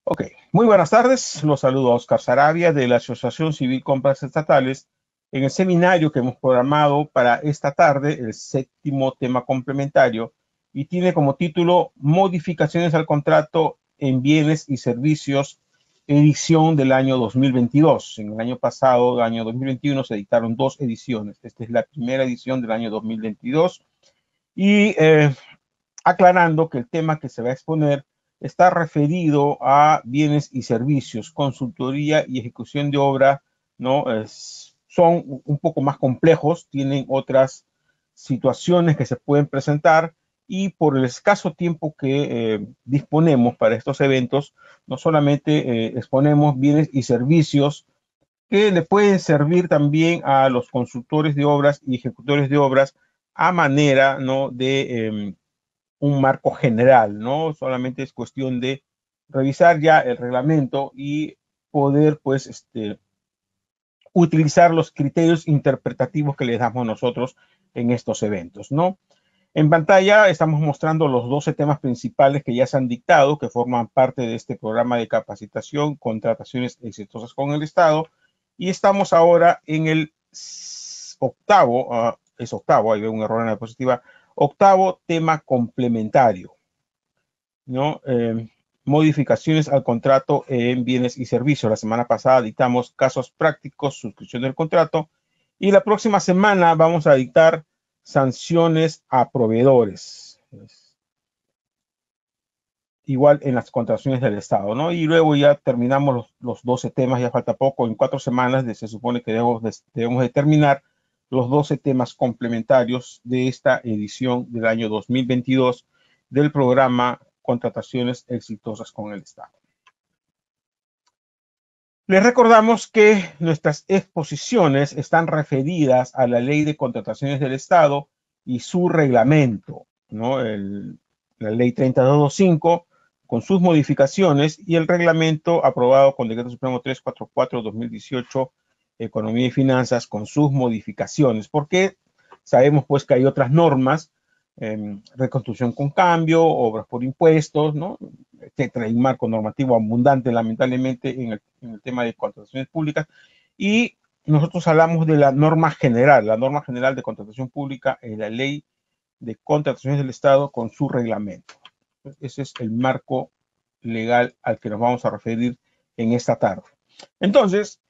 Ok, muy buenas tardes. Los saludo a Oscar Sarabia de la Asociación Civil Compras Estatales en el seminario que hemos programado para esta tarde, el séptimo tema complementario, y tiene como título Modificaciones al contrato en bienes y servicios, edición del año 2022. En el año pasado, el año 2021, se editaron dos ediciones. Esta es la primera edición del año 2022 y aclarando que el tema que se va a exponer está referido a bienes y servicios, consultoría y ejecución de obra, ¿no? Son un poco más complejos, tienen otras situaciones que se pueden presentar y por el escaso tiempo que disponemos para estos eventos, no solamente exponemos bienes y servicios que le pueden servir también a los consultores de obras y ejecutores de obras a manera, ¿no?, de un marco general, ¿no? Solamente es cuestión de revisar ya el reglamento y poder, pues, utilizar los criterios interpretativos que le damos nosotros en estos eventos, ¿no? En pantalla estamos mostrando los 12 temas principales que ya se han dictado, que forman parte de este programa de capacitación, contrataciones exitosas con el Estado, y estamos ahora en el octavo, es octavo, ahí veo un error en la diapositiva, octavo tema complementario, ¿no? Modificaciones al contrato en bienes y servicios. La semana pasada dictamos casos prácticos, suscripción del contrato, y la próxima semana vamos a dictar sanciones a proveedores. Igual en las contrataciones del Estado, ¿no? Y luego ya terminamos los 12 temas, ya falta poco, en 4 semanas se supone que debemos de terminar los 12 temas complementarios de esta edición del año 2022 del programa Contrataciones Exitosas con el Estado. Les recordamos que nuestras exposiciones están referidas a la Ley de Contrataciones del Estado y su reglamento, ¿no? La Ley 3225 con sus modificaciones y el reglamento aprobado con Decreto Supremo 344-2018, Economía y Finanzas, con sus modificaciones. Porque sabemos pues que hay otras normas, reconstrucción con cambio, obras por impuestos, ¿no?, etcétera, hay un marco normativo abundante, lamentablemente, en el tema de contrataciones públicas, y nosotros hablamos de la norma general de contratación pública en la Ley de Contrataciones del Estado con su reglamento. Ese es el marco legal al que nos vamos a referir en esta tarde. Entonces,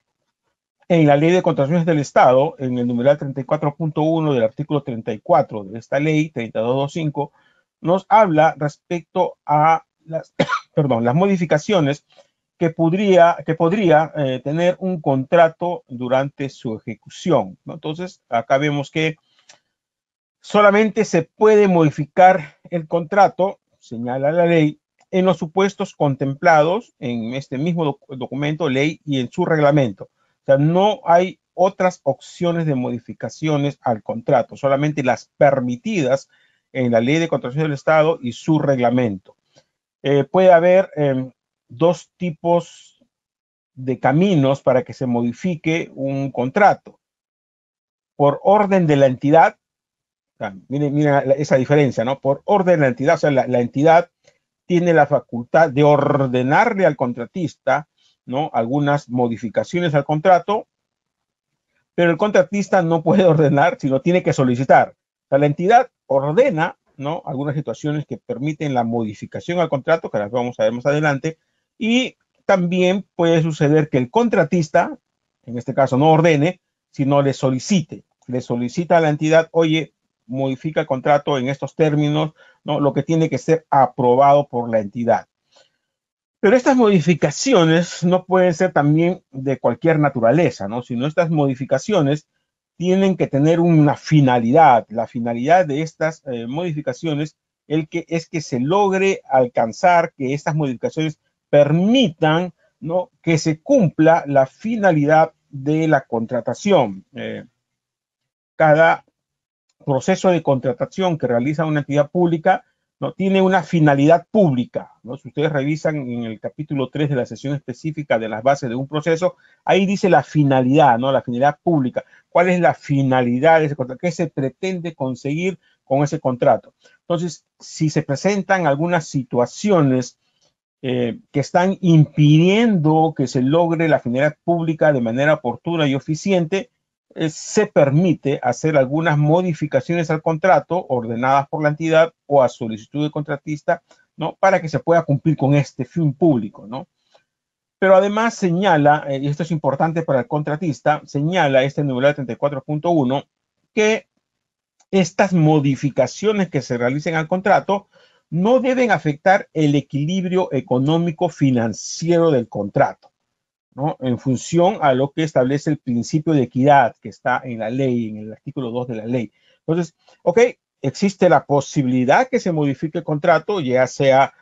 en la Ley de Contrataciones del Estado, en el numeral 34.1 del artículo 34 de esta ley, 3225, nos habla respecto a las, las modificaciones que podría tener un contrato durante su ejecución, ¿no? Entonces, acá vemos que solamente se puede modificar el contrato, señala la ley, en los supuestos contemplados en este mismo documento, ley, y en su reglamento. O sea, no hay otras opciones de modificaciones al contrato, solamente las permitidas en la Ley de Contratación del Estado y su reglamento. Puede haber dos tipos de caminos para que se modifique un contrato. Por orden de la entidad, miren esa diferencia, ¿no? Por orden de la entidad, o sea, la entidad tiene la facultad de ordenarle al contratista, ¿no?, algunas modificaciones al contrato, pero el contratista no puede ordenar, sino tiene que solicitar. O sea, la entidad ordena, ¿no?, algunas situaciones que permiten la modificación al contrato, que las vamos a ver más adelante, y también puede suceder que el contratista, en este caso, no ordene, sino le solicita a la entidad, oye, modifica el contrato en estos términos, ¿no?, lo que tiene que ser aprobado por la entidad. Pero estas modificaciones no pueden ser también de cualquier naturaleza, ¿no?, sino estas modificaciones tienen que tener una finalidad. La finalidad de estas modificaciones es que se logre alcanzar que estas modificaciones permitan, ¿no?, que se cumpla la finalidad de la contratación. Cada proceso de contratación que realiza una entidad pública, ¿no?, tiene una finalidad pública, ¿no? Si ustedes revisan en el capítulo 3 de la sesión específica de las bases de un proceso, ahí dice la finalidad, ¿no?, la finalidad pública. ¿Cuál es la finalidad de ese contrato? ¿Qué se pretende conseguir con ese contrato? Entonces, si se presentan algunas situaciones que están impidiendo que se logre la finalidad pública de manera oportuna y eficiente, se permite hacer algunas modificaciones al contrato ordenadas por la entidad o a solicitud del contratista, ¿no? Para que se pueda cumplir con este fin público, ¿no? Pero además señala, y esto es importante para el contratista, señala este numeral 34.1 que estas modificaciones que se realicen al contrato no deben afectar el equilibrio económico financiero del contrato, ¿no? En función a lo que establece el principio de equidad que está en la ley, en el artículo 2 de la ley. Entonces, ok, existe la posibilidad que se modifique el contrato, ya sea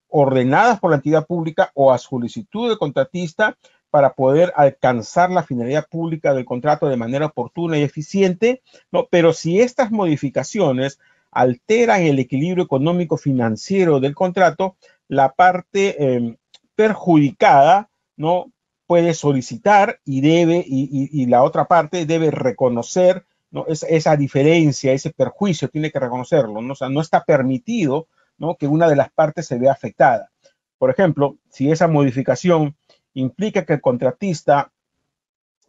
ordenadas por la entidad pública o a solicitud del contratista para poder alcanzar la finalidad pública del contrato de manera oportuna y eficiente, ¿no? Pero si estas modificaciones alteran el equilibrio económico financiero del contrato, la parte perjudicada, ¿no? Puede solicitar y debe, y la otra parte debe reconocer, ¿no? Esa diferencia, ese perjuicio, tiene que reconocerlo, ¿no? O sea, no está permitido, ¿no? Que una de las partes se vea afectada. Por ejemplo, si esa modificación implica que el contratista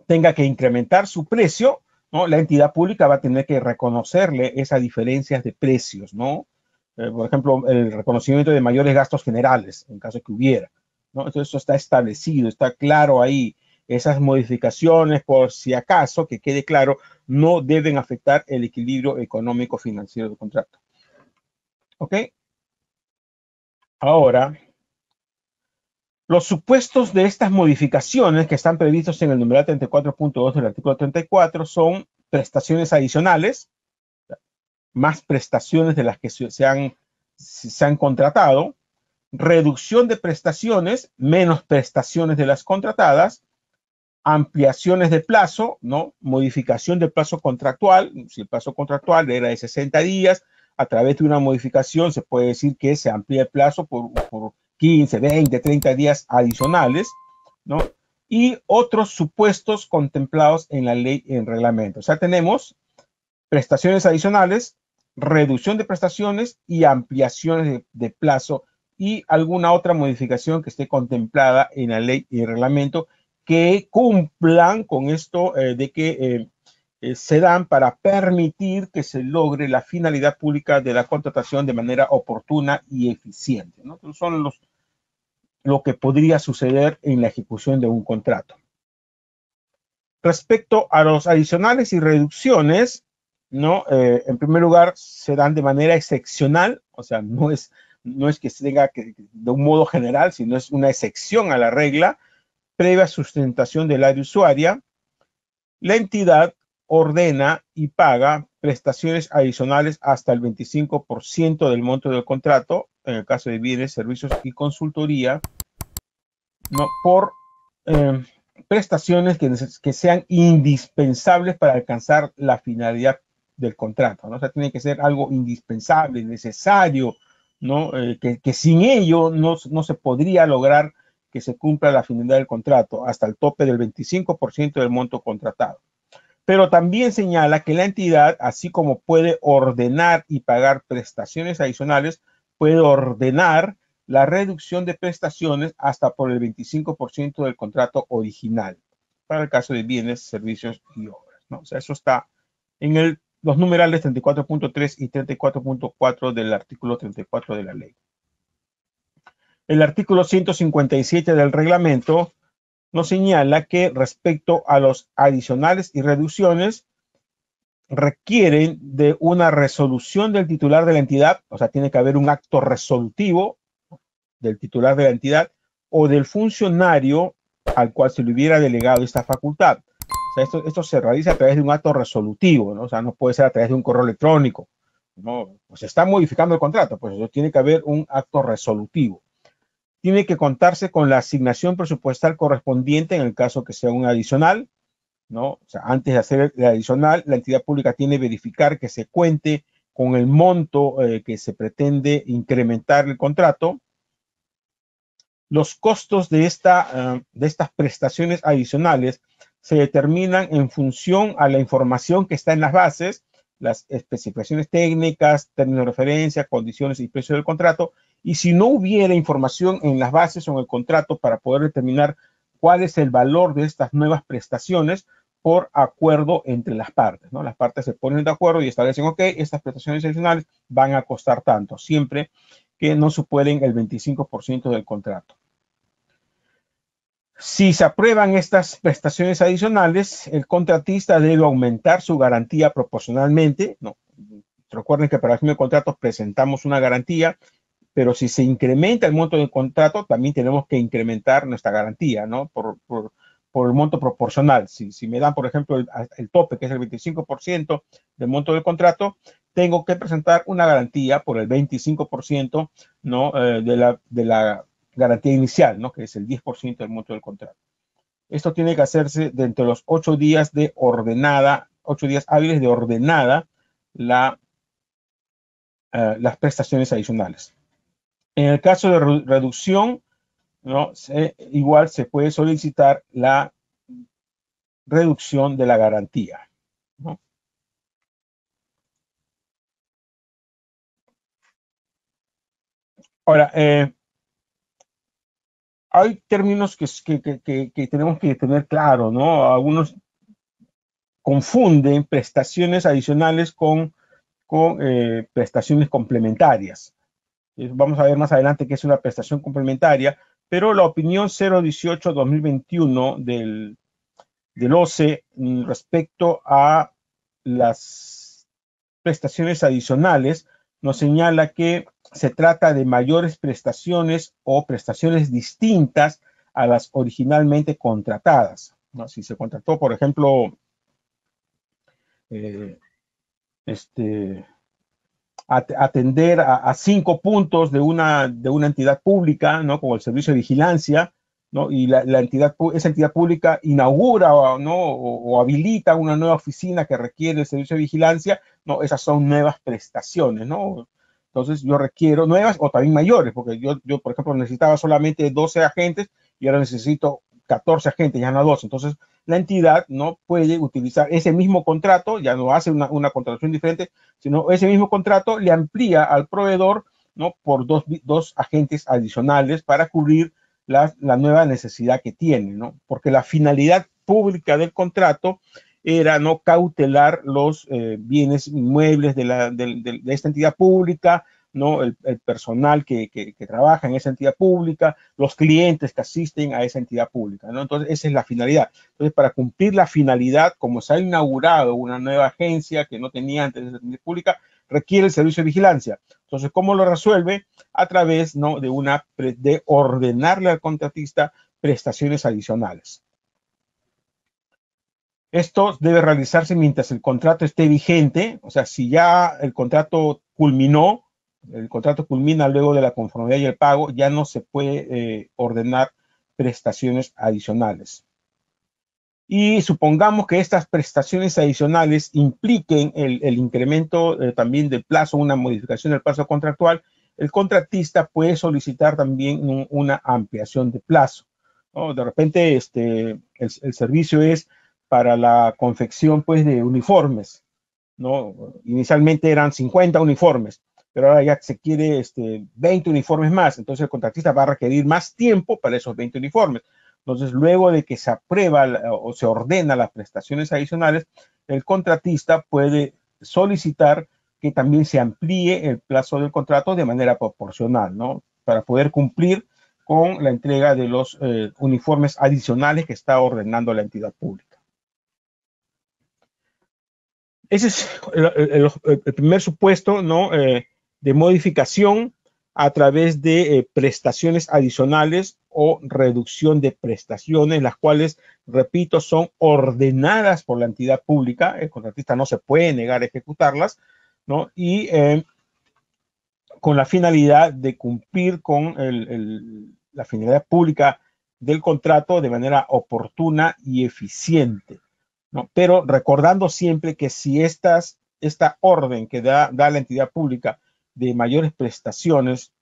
tenga que incrementar su precio, ¿no? La entidad pública va a tener que reconocerle esas diferencias de precios, ¿no? Por ejemplo, el reconocimiento de mayores gastos generales, en caso que hubiera, ¿no? Entonces, eso está establecido, está claro ahí. Esas modificaciones, por si acaso, que quede claro, no deben afectar el equilibrio económico financiero del contrato. ¿Ok? Ahora, los supuestos de estas modificaciones que están previstos en el numeral 34.2 del artículo 34 son prestaciones adicionales, más prestaciones de las que se han contratado, reducción de prestaciones, menos prestaciones de las contratadas, ampliaciones de plazo, ¿no? Modificación del plazo contractual, si el plazo contractual era de 60 días, a través de una modificación se puede decir que se amplía el plazo por 15, 20, 30 días adicionales, ¿no? Y otros supuestos contemplados en la ley y en reglamento. O sea, tenemos prestaciones adicionales, reducción de prestaciones y ampliaciones de plazo y alguna otra modificación que esté contemplada en la ley y el reglamento que cumplan con esto de que se dan para permitir que se logre la finalidad pública de la contratación de manera oportuna y eficiente, ¿no? Entonces son lo que podría suceder en la ejecución de un contrato. Respecto a los adicionales y reducciones, ¿no? En primer lugar, se dan de manera excepcional, o sea, no es que se tenga que, de un modo general, sino es una excepción a la regla, previa sustentación del área usuaria. La entidad ordena y paga prestaciones adicionales hasta el 25% del monto del contrato, en el caso de bienes, servicios y consultoría, ¿no? Por prestaciones que sean indispensables para alcanzar la finalidad del contrato, ¿no? O sea, tiene que ser algo indispensable, necesario, ¿no? Que sin ello no se podría lograr que se cumpla la finalidad del contrato hasta el tope del 25% del monto contratado. Pero también señala que la entidad, así como puede ordenar y pagar prestaciones adicionales, puede ordenar la reducción de prestaciones hasta por el 25% del contrato original, para el caso de bienes, servicios y obras, ¿no? O sea, eso está en los numerales 34.3 y 34.4 del artículo 34 de la ley. El artículo 157 del reglamento nos señala que respecto a los adicionales y reducciones requieren de una resolución del titular de la entidad, o sea, tiene que haber un acto resolutivo del titular de la entidad o del funcionario al cual se le hubiera delegado esta facultad. O sea, esto se realiza a través de un acto resolutivo, ¿no? O sea, no puede ser a través de un correo electrónico, ¿no? Pues se está modificando el contrato, pues eso tiene que haber un acto resolutivo. Tiene que contarse con la asignación presupuestal correspondiente en el caso que sea un adicional, ¿no? O sea, antes de hacer el adicional, la entidad pública tiene que verificar que se cuente con el monto que se pretende incrementar el contrato. Los costos de estas prestaciones adicionales se determinan en función a la información que está en las bases las especificaciones técnicas, términos de referencia, condiciones y precios del contrato. Y si no hubiera información en las bases o en el contrato para poder determinar cuál es el valor de estas nuevas prestaciones por acuerdo entre las partes, ¿no? Las partes se ponen de acuerdo y establecen, ok, estas prestaciones adicionales van a costar tanto, siempre que no superen el 25% del contrato. Si se aprueban estas prestaciones adicionales, el contratista debe aumentar su garantía proporcionalmente, ¿no? Recuerden que para el firma de contratos presentamos una garantía, pero si se incrementa el monto del contrato, también tenemos que incrementar nuestra garantía, ¿no? Por el monto proporcional. Si me dan, por ejemplo, el tope, que es el 25% del monto del contrato, tengo que presentar una garantía por el 25%, ¿no? De la garantía inicial, ¿no? Que es el 10% del monto del contrato. Esto tiene que hacerse dentro de los 8 días de ordenada, 8 días hábiles de ordenada las prestaciones adicionales. En el caso de reducción, ¿no? Igual se puede solicitar la reducción de la garantía, ¿no? Ahora, hay términos que tenemos que tener claro, ¿no? Algunos confunden prestaciones adicionales con prestaciones complementarias. Vamos a ver más adelante qué es una prestación complementaria, pero la opinión 018-2021 del OCE respecto a las prestaciones adicionales nos señala que se trata de mayores prestaciones o prestaciones distintas a las originalmente contratadas, ¿no? Si se contrató, por ejemplo, eh, atender a 5 puntos de una entidad pública, ¿no? Como el servicio de vigilancia, ¿no? Y esa entidad pública inaugura, ¿no? O habilita una nueva oficina que requiere el servicio de vigilancia, ¿no? Esas son nuevas prestaciones, ¿no? Entonces yo requiero nuevas o también mayores, porque yo por ejemplo, necesitaba solamente 12 agentes y ahora necesito 14 agentes, ya no 12. Entonces, la entidad no puede utilizar ese mismo contrato, ya no hace una contratación diferente, sino ese mismo contrato le amplía al proveedor, ¿no? Por dos agentes adicionales para cubrir la nueva necesidad que tiene, ¿no? Porque la finalidad pública del contrato era no cautelar los bienes inmuebles de esta entidad pública, ¿no? El personal que trabaja en esa entidad pública, los clientes que asisten a esa entidad pública, ¿no? Entonces, esa es la finalidad. Entonces, para cumplir la finalidad, como se ha inaugurado una nueva agencia que no tenía antes esa entidad pública, requiere el servicio de vigilancia. Entonces, ¿cómo lo resuelve? A través, ¿no? de ordenarle al contratista prestaciones adicionales. Esto debe realizarse mientras el contrato esté vigente, o sea, si ya el contrato culminó, el contrato culmina luego de la conformidad y el pago, ya no se puede ordenar prestaciones adicionales. Y supongamos que estas prestaciones adicionales impliquen el incremento también del plazo, una modificación del plazo contractual, el contratista puede solicitar también una ampliación de plazo, ¿no? De repente el servicio es para la confección, pues, de uniformes, ¿no? Inicialmente eran 50 uniformes, pero ahora ya se quiere 20 uniformes más. Entonces el contratista va a requerir más tiempo para esos 20 uniformes. Entonces, luego de que se aprueba o se ordena las prestaciones adicionales, el contratista puede solicitar que también se amplíe el plazo del contrato de manera proporcional, ¿no? Para poder cumplir con la entrega de los uniformes adicionales que está ordenando la entidad pública. Ese es el primer supuesto, ¿no? De modificación a través de prestaciones adicionales o reducción de prestaciones, las cuales, repito, son ordenadas por la entidad pública. El contratista no se puede negar a ejecutarlas, ¿no? Y con la finalidad de cumplir con la finalidad pública del contrato de manera oportuna y eficiente, ¿no? Pero recordando siempre que si esta orden que da la entidad pública de mayores prestaciones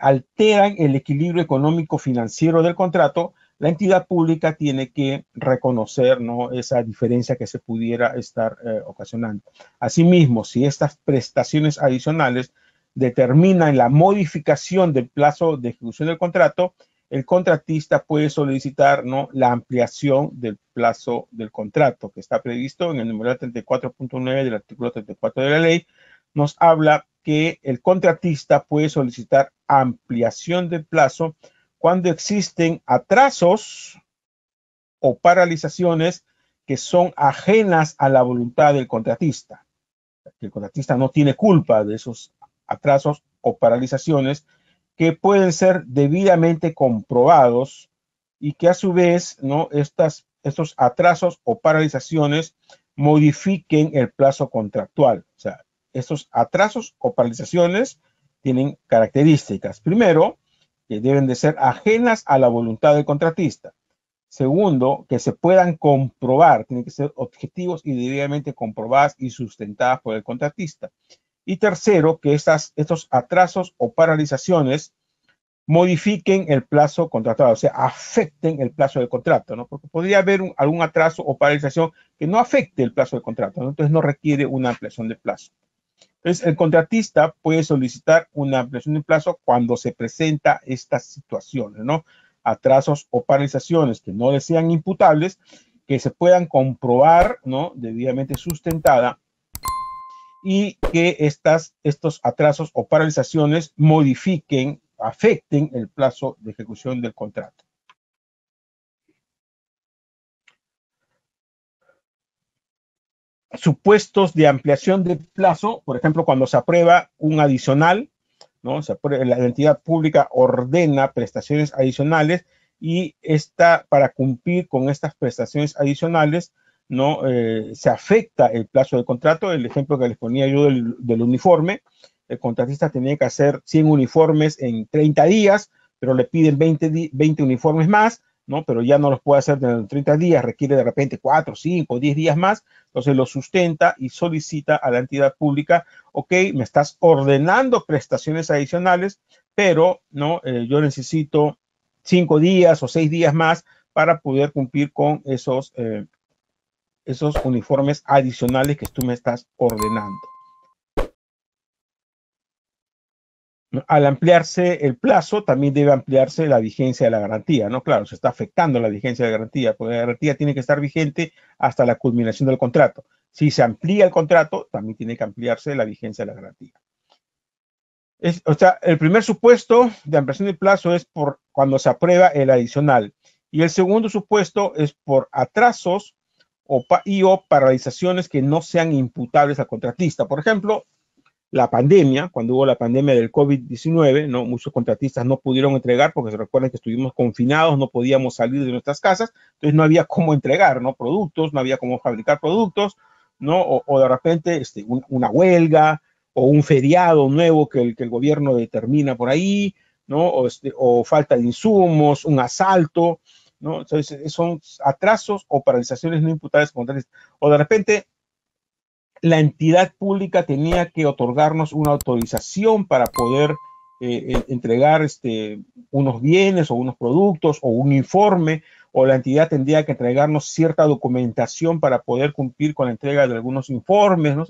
alteran el equilibrio económico financiero del contrato, la entidad pública tiene que reconocer, ¿no?, esa diferencia que se pudiera estar ocasionando. Asimismo, si estas prestaciones adicionales determinan la modificación del plazo de ejecución del contrato, el contratista puede solicitar, ¿no?, la ampliación del plazo del contrato, que está previsto en el numeral 34.9 del artículo 34 de la ley. Nos habla que el contratista puede solicitar ampliación del plazo cuando existen atrasos o paralizaciones que son ajenas a la voluntad del contratista. El contratista no tiene culpa de esos atrasos o paralizaciones que pueden ser debidamente comprobados y que a su vez, ¿no?, estos atrasos o paralizaciones modifiquen el plazo contractual. O sea, estos atrasos o paralizaciones tienen características. Primero, que deben de ser ajenas a la voluntad del contratista. Segundo, que se puedan comprobar, tienen que ser objetivos y debidamente comprobadas y sustentadas por el contratista. Y tercero, que estos atrasos o paralizaciones modifiquen el plazo contratado, o sea, afecten el plazo del contrato, ¿no? Porque podría haber algún atraso o paralización que no afecte el plazo del contrato, ¿no? Entonces no requiere una ampliación de plazo. Entonces, el contratista puede solicitar una ampliación de plazo cuando se presenta estas situaciones, ¿no? Atrasos o paralizaciones que no le sean imputables, que se puedan comprobar, ¿no?, debidamente sustentada, y que estos atrasos o paralizaciones modifiquen, afecten el plazo de ejecución del contrato. Supuestos de ampliación de plazo, por ejemplo, cuando se aprueba un adicional, ¿no? La entidad pública ordena prestaciones adicionales y para cumplir con estas prestaciones adicionales, ¿no?, se afecta el plazo del contrato. El ejemplo que les ponía yo del uniforme, el contratista tenía que hacer 100 uniformes en 30 días, pero le piden 20 uniformes más, ¿no? Pero ya no los puede hacer en 30 días, requiere de repente 4, 5, 10 días más, entonces lo sustenta y solicita a la entidad pública: ok, me estás ordenando prestaciones adicionales, pero no, yo necesito 5 días o 6 días más para poder cumplir con esos uniformes adicionales que tú me estás ordenando. Al ampliarse el plazo, también debe ampliarse la vigencia de la garantía, ¿no? Claro, se está afectando la vigencia de la garantía, porque la garantía tiene que estar vigente hasta la culminación del contrato. Si se amplía el contrato, también tiene que ampliarse la vigencia de la garantía. O sea, el primer supuesto de ampliación de plazo es por cuando se aprueba el adicional. Y el segundo supuesto es por atrasos o paralizaciones que no sean imputables al contratista. Por ejemplo, la pandemia, cuando hubo la pandemia del COVID-19, ¿no?, muchos contratistas no pudieron entregar porque se recuerdan que estuvimos confinados, no podíamos salir de nuestras casas, entonces no había cómo entregar, ¿no?, productos, no había cómo fabricar productos, ¿no? O de repente una huelga o un feriado nuevo que el gobierno determina por ahí, ¿no? O falta de insumos, un asalto, ¿no? Entonces son atrasos o paralizaciones no imputables contratistas. O de repente la entidad pública tenía que otorgarnos una autorización para poder entregar unos bienes o unos productos o un informe, o la entidad tendría que entregarnos cierta documentación para poder cumplir con la entrega de algunos informes, ¿no?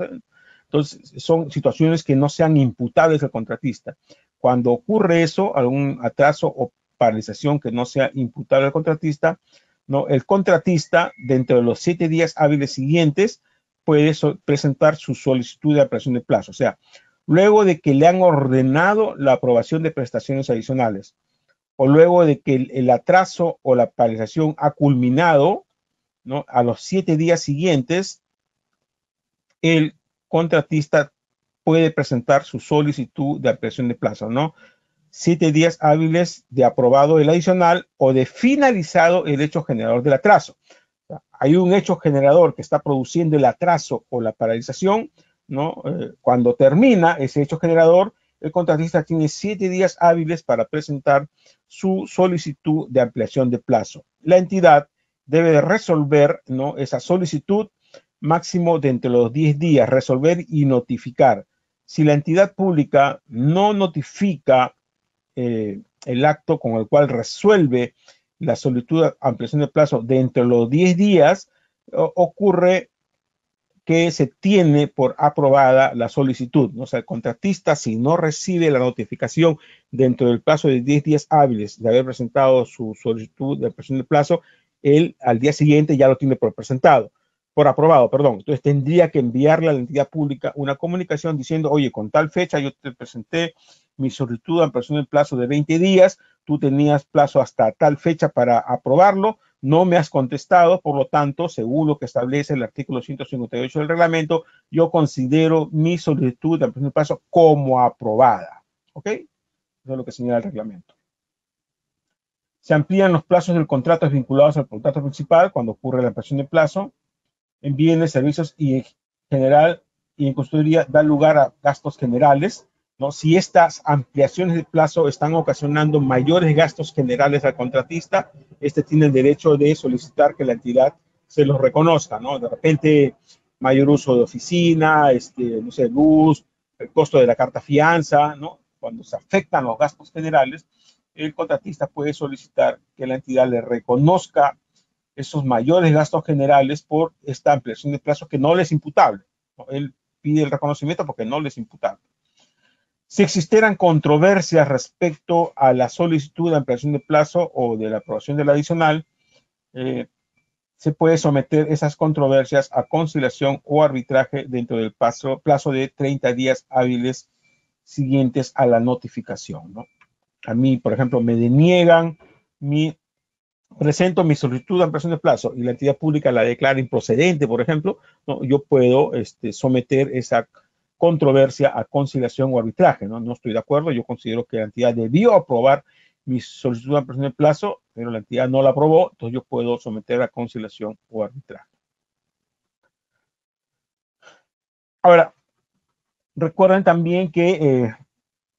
Entonces, son situaciones que no sean imputables al contratista. Cuando ocurre eso, algún atraso o paralización que no sea imputable al contratista, ¿no?, el contratista, dentro de los 7 días hábiles siguientes, puede presentar su solicitud de ampliación de plazo. O sea, luego de que le han ordenado la aprobación de prestaciones adicionales, o luego de que el atraso o la paralización ha culminado, ¿no?, a los 7 días siguientes, el contratista puede presentar su solicitud de ampliación de plazo, ¿no? 7 días hábiles de aprobado el adicional o de finalizado el hecho generador del atraso. Hay un hecho generador que está produciendo el atraso o la paralización, ¿no? Cuando termina ese hecho generador, el contratista tiene 7 días hábiles para presentar su solicitud de ampliación de plazo. La entidad debe de resolver, ¿no?, esa solicitud máximo de entre los 10 días, resolver y notificar. Si la entidad pública no notifica el acto con el cual resuelve la solicitud de ampliación de plazo dentro de los 10 días, ocurre que se tiene por aprobada la solicitud, ¿no? O sea, el contratista, si no recibe la notificación dentro del plazo de 10 días hábiles de haber presentado su solicitud de ampliación de plazo, él al día siguiente ya lo tiene por presentado, por aprobado, perdón. Entonces tendría que enviarle a la entidad pública una comunicación diciendo, oye, con tal fecha yo te presenté mi solicitud de ampliación del plazo de 20 días, tú tenías plazo hasta tal fecha para aprobarlo, no me has contestado, por lo tanto, según lo que establece el artículo 158 del reglamento, yo considero mi solicitud de ampliación de plazo como aprobada. ¿Ok? Eso es lo que señala el reglamento. Se amplían los plazos del contrato vinculados al contrato principal cuando ocurre la ampliación de plazo. En bienes, servicios y en general y en custodia da lugar a gastos generales, ¿no? Si estas ampliaciones de plazo están ocasionando mayores gastos generales al contratista, este tiene el derecho de solicitar que la entidad se los reconozca, ¿no? De repente, mayor uso de oficina, no sé, luz, el costo de la carta fianza, ¿no? Cuando se afectan los gastos generales, el contratista puede solicitar que la entidad le reconozca esos mayores gastos generales por esta ampliación de plazo que no les es imputable, ¿no? Él pide el reconocimiento porque no les es imputable. Si existieran controversias respecto a la solicitud de ampliación de plazo o de la aprobación de la adicional, se puede someter esas controversias a conciliación o arbitraje dentro del plazo de 30 días hábiles siguientes a la notificación, ¿no? A mí, por ejemplo, me deniegan presento mi solicitud de ampliación de plazo y la entidad pública la declara improcedente, por ejemplo, ¿no? Yo puedo someter esa controversia a conciliación o arbitraje, ¿no? No estoy de acuerdo, yo considero que la entidad debió aprobar mi solicitud de ampliación de plazo, pero la entidad no la aprobó, entonces yo puedo someter a conciliación o arbitraje. Ahora, recuerden también que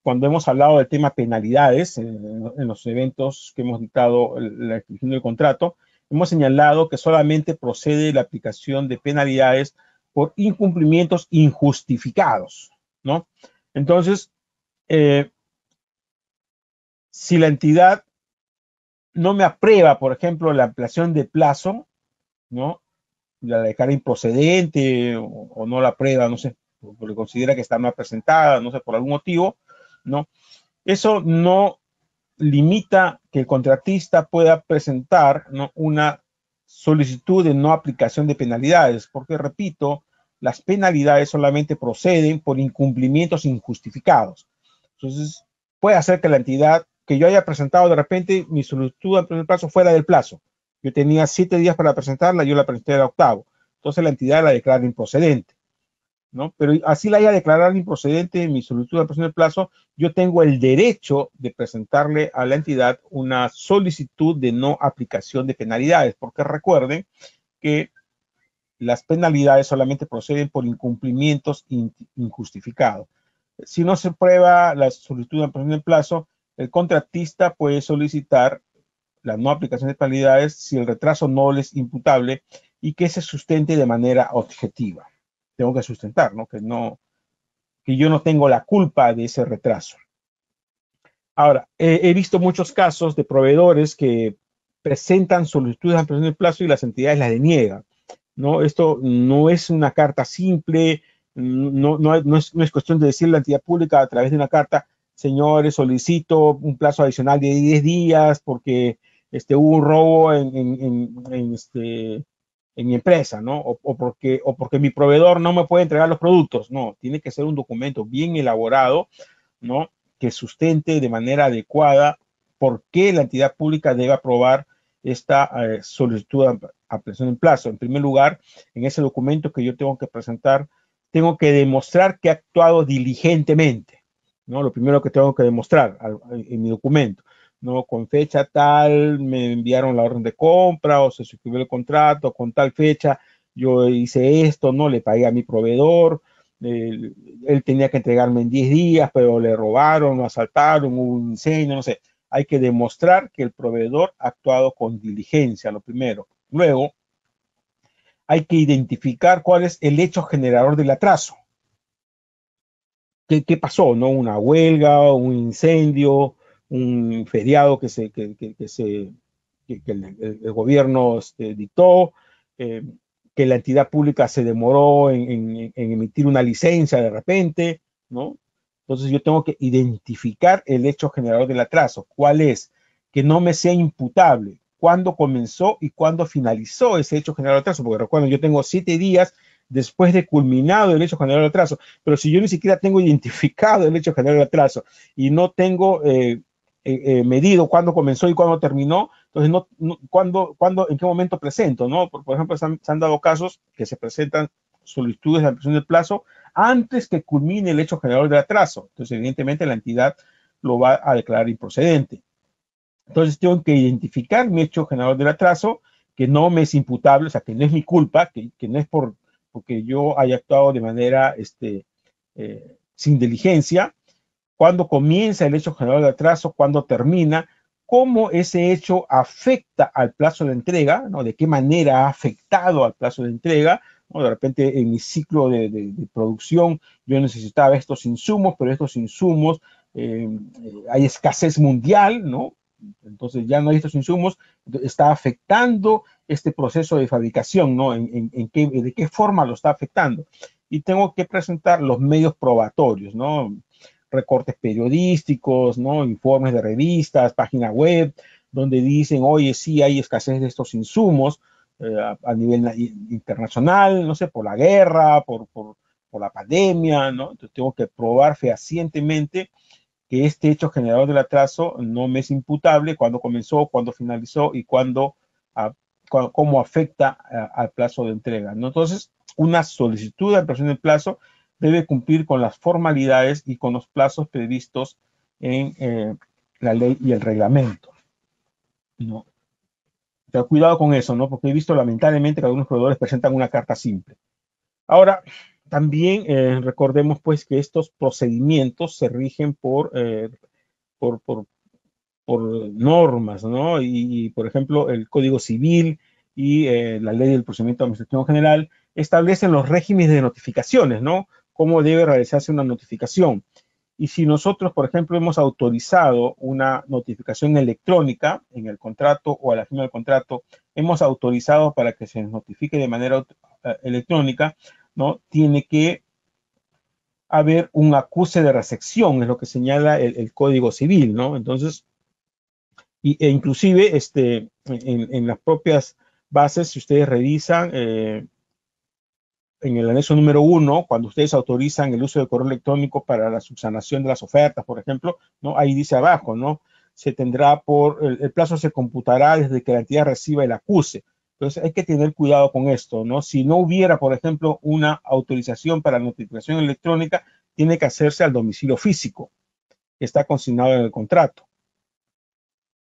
cuando hemos hablado del tema penalidades, en los eventos que hemos dictado la extinción del contrato, hemos señalado que solamente procede la aplicación de penalidades por incumplimientos injustificados, ¿no? Entonces, si la entidad no me aprueba, por ejemplo, la ampliación de plazo, ¿no? La declara improcedente o no la aprueba, no sé, porque considera que está mal presentada, no sé, por algún motivo, ¿no? Eso no limita que el contratista pueda presentar, ¿no?, una solicitud de no aplicación de penalidades, porque, repito, las penalidades solamente proceden por incumplimientos injustificados. Entonces, puede hacer que la entidad, que yo haya presentado de repente mi solicitud de plazo fuera del plazo. Yo tenía 7 días para presentarla, yo la presenté el octavo. Entonces la entidad la declara improcedente, ¿no? Pero así la haya declarado improcedente en mi solicitud de ampliación de plazo, yo tengo el derecho de presentarle a la entidad una solicitud de no aplicación de penalidades, porque recuerden que las penalidades solamente proceden por incumplimientos injustificados. Si no se prueba la solicitud de ampliación de plazo, el contratista puede solicitar la no aplicación de penalidades si el retraso no le es imputable y que se sustente de manera objetiva. Tengo que sustentar, ¿no? Que yo no tengo la culpa de ese retraso. Ahora, he visto muchos casos de proveedores que presentan solicitudes de ampliación de plazo y las entidades las deniegan, ¿no? Esto no es una carta simple, no es cuestión de decirle a la entidad pública a través de una carta, señores, solicito un plazo adicional de 10 días porque hubo un robo en mi empresa, ¿no? O porque mi proveedor no me puede entregar los productos. No, tiene que ser un documento bien elaborado, ¿no?, que sustente de manera adecuada por qué la entidad pública debe aprobar esta solicitud de ampliación en plazo. En primer lugar, en ese documento que yo tengo que presentar, tengo que demostrar que he actuado diligentemente, ¿no? Lo primero que tengo que demostrar en mi documento, ¿no? Con fecha tal, me enviaron la orden de compra o se suscribió el contrato, con tal fecha yo hice esto, no le pagué a mi proveedor, él tenía que entregarme en 10 días, pero le robaron, lo asaltaron, hubo un incendio, no sé. Hay que demostrar que el proveedor ha actuado con diligencia, lo primero. Luego, hay que identificar cuál es el hecho generador del atraso. ¿Qué pasó? ¿No? Una huelga, un incendio, un feriado que se que el gobierno dictó, que la entidad pública se demoró en emitir una licencia de repente, ¿no? Entonces yo tengo que identificar el hecho generador del atraso. ¿Cuál es? Que no me sea imputable. ¿Cuándo comenzó y cuándo finalizó ese hecho generador del atraso? Porque recuerden, yo tengo 7 días después de culminado el hecho generador del atraso. Pero si yo ni siquiera tengo identificado el hecho generador del atraso y no tengo medido cuándo comenzó y cuándo terminó, entonces en qué momento presento, ¿no? Por ejemplo, se han dado casos que se presentan solicitudes de ampliación del plazo antes que culmine el hecho generador del atraso. Entonces, evidentemente, la entidad lo va a declarar improcedente. Entonces, tengo que identificar mi hecho generador del atraso, que no me es imputable, o sea, que no es mi culpa, que no es porque yo haya actuado de manera sin diligencia, cuándo comienza el hecho generador de atraso, cuándo termina, cómo ese hecho afecta al plazo de entrega, ¿no? De qué manera ha afectado al plazo de entrega, ¿no? De repente en mi ciclo de producción yo necesitaba estos insumos, pero estos insumos hay escasez mundial, ¿no? Entonces ya no hay estos insumos, está afectando este proceso de fabricación, ¿no? ¿De qué forma lo está afectando? Y tengo que presentar los medios probatorios, ¿no? Recortes periodísticos, ¿no? Informes de revistas, página web, donde dicen, oye, sí hay escasez de estos insumos a nivel internacional, no sé, por la guerra, por la pandemia, ¿no? Entonces tengo que probar fehacientemente que este hecho generador del atraso no me es imputable, cuándo comenzó, cuándo finalizó y cómo afecta al plazo de entrega, ¿no? Entonces, una solicitud de ampliación del plazo debe cumplir con las formalidades y con los plazos previstos en la ley y el reglamento, ¿no? Pero cuidado con eso, ¿no? Porque he visto lamentablemente que algunos proveedores presentan una carta simple. Ahora, también recordemos pues que estos procedimientos se rigen por, por, por normas, ¿no? Por ejemplo, el Código Civil y la Ley del Procedimiento Administrativo General establecen los regímenes de notificaciones, ¿no? Cómo debe realizarse una notificación. Y si nosotros, por ejemplo, hemos autorizado una notificación electrónica en el contrato o a la firma del contrato, hemos autorizado para que se notifique de manera electrónica, ¿no? Tiene que haber un acuse de recepción, es lo que señala el Código Civil, ¿no? Entonces, inclusive en las propias bases, si ustedes revisan en el anexo número 1, cuando ustedes autorizan el uso de correo electrónico para la subsanación de las ofertas, por ejemplo, ¿no? Ahí dice abajo, ¿no? El plazo se computará desde que la entidad reciba el acuse. Entonces hay que tener cuidado con esto, ¿no? Si no hubiera, por ejemplo, una autorización para notificación electrónica, tiene que hacerse al domicilio físico, que está consignado en el contrato,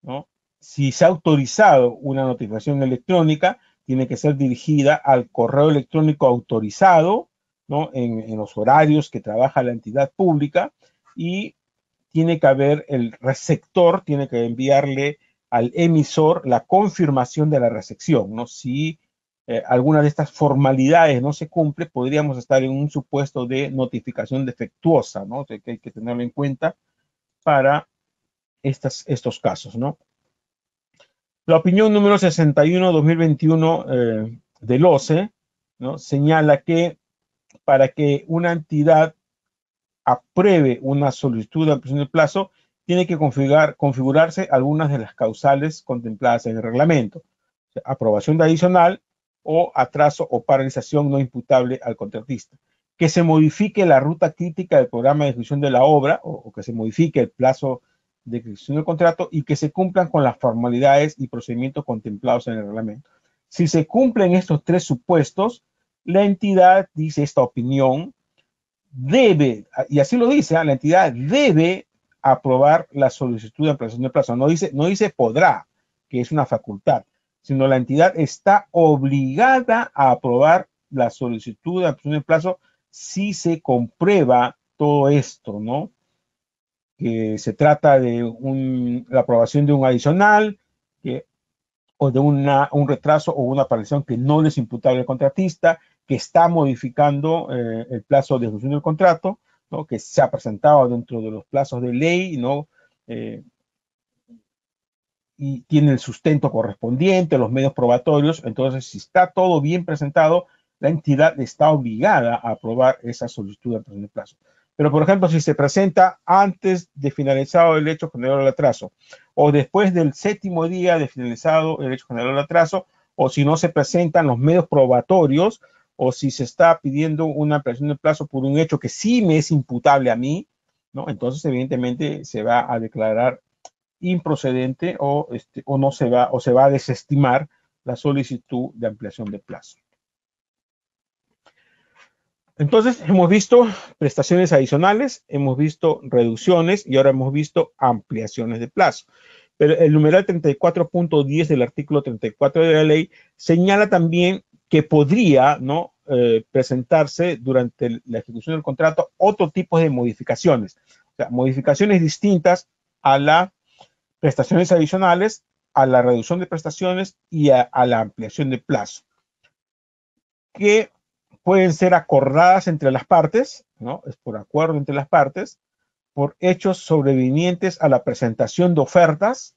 ¿no? Si se ha autorizado una notificación electrónica, tiene que ser dirigida al correo electrónico autorizado, ¿no? En los horarios que trabaja la entidad pública, y tiene que haber el receptor, tiene que enviarle al emisor la confirmación de la recepción, ¿no? Si alguna de estas formalidades no se cumple, podríamos estar en un supuesto de notificación defectuosa, ¿no? Que hay que tenerlo en cuenta para estos casos, ¿no? La opinión número 61/2021 del OCE, ¿no? Señala que para que una entidad apruebe una solicitud de ampliación de plazo, tiene que configurarse algunas de las causales contempladas en el reglamento. O sea, aprobación de adicional o atraso o paralización no imputable al contratista. Que se modifique la ruta crítica del programa de ejecución de la obra o que se modifique el plazo de ejecución del contrato y que se cumplan con las formalidades y procedimientos contemplados en el reglamento. Si se cumplen estos 3 supuestos, la entidad, dice esta opinión, debe, y así lo dice, la entidad debe aprobar la solicitud de ampliación de plazo. No dice podrá, que es una facultad, sino la entidad está obligada a aprobar la solicitud de ampliación de plazo si se comprueba todo esto, ¿no? Que se trata de la aprobación de un adicional, o de un retraso o una paralización que no es imputable al contratista, que está modificando el plazo de ejecución del contrato, ¿no? Que se ha presentado dentro de los plazos de ley, ¿no? y tiene el sustento correspondiente, los medios probatorios. Entonces, si está todo bien presentado, la entidad está obligada a aprobar esa solicitud de ampliación de plazo. Pero, por ejemplo, si se presenta antes de finalizado el hecho general del atraso, o después del 7º día de finalizado el hecho general del atraso, o si no se presentan los medios probatorios, o si se está pidiendo una ampliación de plazo por un hecho que sí me es imputable a mí, ¿no? Entonces, evidentemente, se va a declarar improcedente o no se va, o se va a desestimar la solicitud de ampliación de plazo. Entonces, hemos visto prestaciones adicionales, hemos visto reducciones y ahora hemos visto ampliaciones de plazo. Pero el numeral 34.10 del artículo 34 de la ley señala también que podría, ¿no?, presentarse durante la ejecución del contrato otro tipo de modificaciones. O sea, modificaciones distintas a las prestaciones adicionales, a la reducción de prestaciones y a la ampliación de plazo, que pueden ser acordadas entre las partes, ¿no? Es por acuerdo entre las partes, por hechos sobrevinientes a la presentación de ofertas.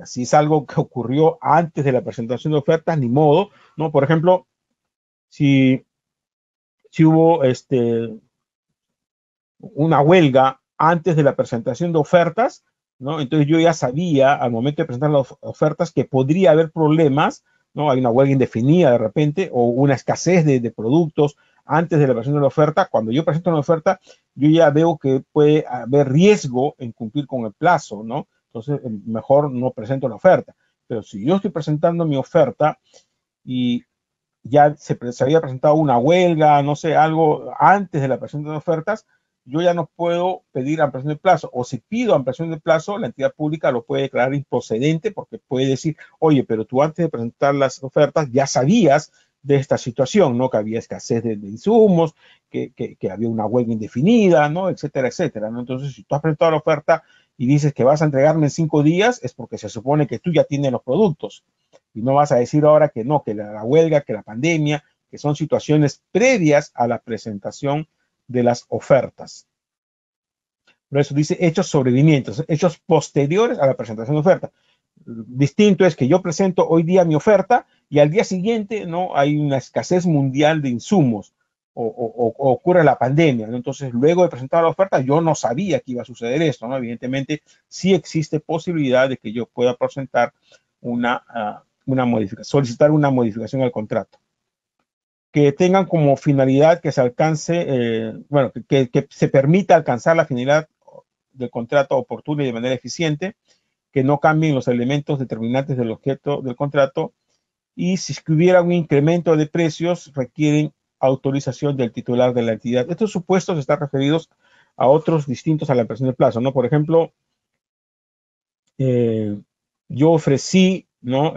Si es algo que ocurrió antes de la presentación de ofertas, ni modo, ¿no? Por ejemplo, si hubo una huelga antes de la presentación de ofertas, ¿no? Entonces yo ya sabía al momento de presentar las ofertas que podría haber problemas, ¿no? Hay una huelga indefinida de repente o una escasez de productos antes de la presentación de la oferta. Cuando yo presento una oferta, yo ya veo que puede haber riesgo en cumplir con el plazo, ¿no? Entonces, mejor no presento la oferta. Pero si yo estoy presentando mi oferta y ya se había presentado una huelga, no sé, algo antes de la presentación de ofertas, yo ya no puedo pedir ampliación de plazo. O si pido ampliación de plazo, la entidad pública lo puede declarar improcedente porque puede decir, oye, pero tú antes de presentar las ofertas ya sabías de esta situación, ¿no? Que había escasez de insumos, que había una huelga indefinida, ¿no? Etcétera, etcétera, ¿no? Entonces, si tú has presentado la oferta y dices que vas a entregarme en 5 días, es porque se supone que tú ya tienes los productos. Y no vas a decir ahora que no, que la huelga, que la pandemia, que son situaciones previas a la presentación de las ofertas. Por eso dice hechos sobrevinientes, hechos posteriores a la presentación de oferta. Distinto es que yo presento hoy día mi oferta y al día siguiente no hay una escasez mundial de insumos o ocurre la pandemia, ¿no? Entonces, luego de presentar la oferta, yo no sabía que iba a suceder esto, ¿no? Evidentemente, sí existe posibilidad de que yo pueda presentar una modificación, solicitar una modificación al contrato, que tengan como finalidad que se alcance, bueno, que se permita alcanzar la finalidad del contrato oportuna y de manera eficiente, que no cambien los elementos determinantes del objeto del contrato, y si hubiera un incremento de precios, requieren autorización del titular de la entidad. Estos supuestos están referidos a otros distintos a la ampliación de plazo, ¿no? Por ejemplo, yo ofrecí, ¿no?,